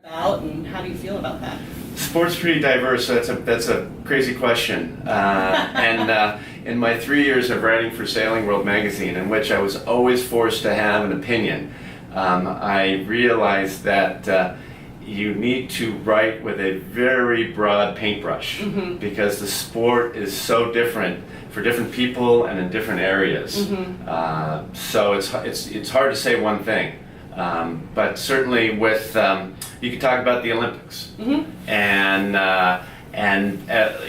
about, and how do you feel about that? Sport's pretty diverse, so that's a crazy question. In my 3 years of writing for Sailing World magazine, in which I was always forced to have an opinion, I realized that you need to write with a very broad paintbrush, because the sport is so different for different people and in different areas. So it's hard to say one thing. But certainly with, you could talk about the Olympics, and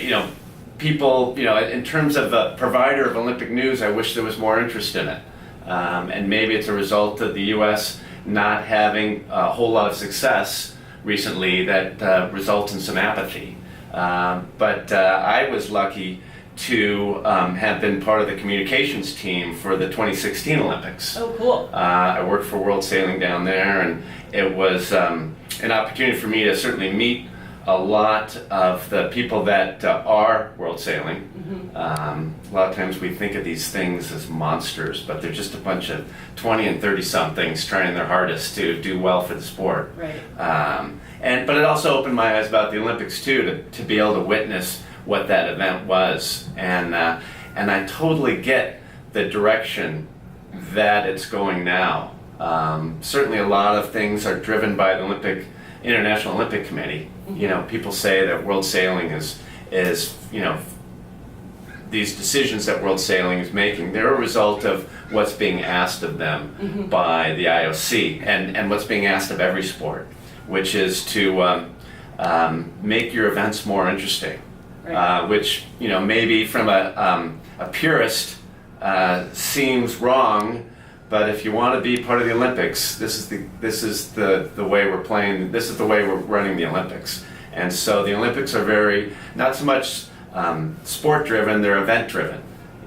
you know, people, you know, in terms of a provider of Olympic news, I wish there was more interest in it. And maybe it's a result of the U.S. not having a whole lot of success recently that results in some apathy. But I was lucky to have been part of the communications team for the 2016 Olympics. Oh, cool. I worked for World Sailing down there, and it was an opportunity for me to certainly meet a lot of the people that are World Sailing. A lot of times we think of these things as monsters, but they're just a bunch of 20 and 30-somethings trying their hardest to do well for the sport. Right. But it also opened my eyes about the Olympics too, to be able to witness what that event was, and I totally get the direction that it's going now. Certainly a lot of things are driven by the International Olympic Committee. You know, people say that World Sailing is you know, these decisions that World Sailing is making, they're a result of what's being asked of them by the IOC, and what's being asked of every sport, which is to make your events more interesting. Right. Which, you know, maybe from a purist seems wrong, but if you want to be part of the Olympics, this is the way we're playing. This is the way we're running the Olympics. And so the Olympics are very, not so much sport driven, they're event driven,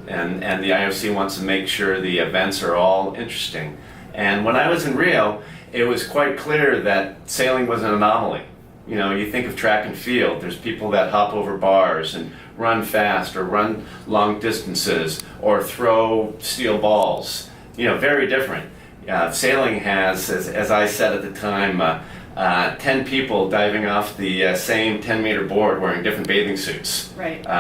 and the IOC wants to make sure the events are all interesting. And when I was in Rio, it was quite clear that sailing was an anomaly. You know, you think of track and field, there's people that hop over bars and run fast or run long distances or throw steel balls. You know, very different. Sailing has, as I said at the time, 10 people diving off the same 10-meter board wearing different bathing suits. Right.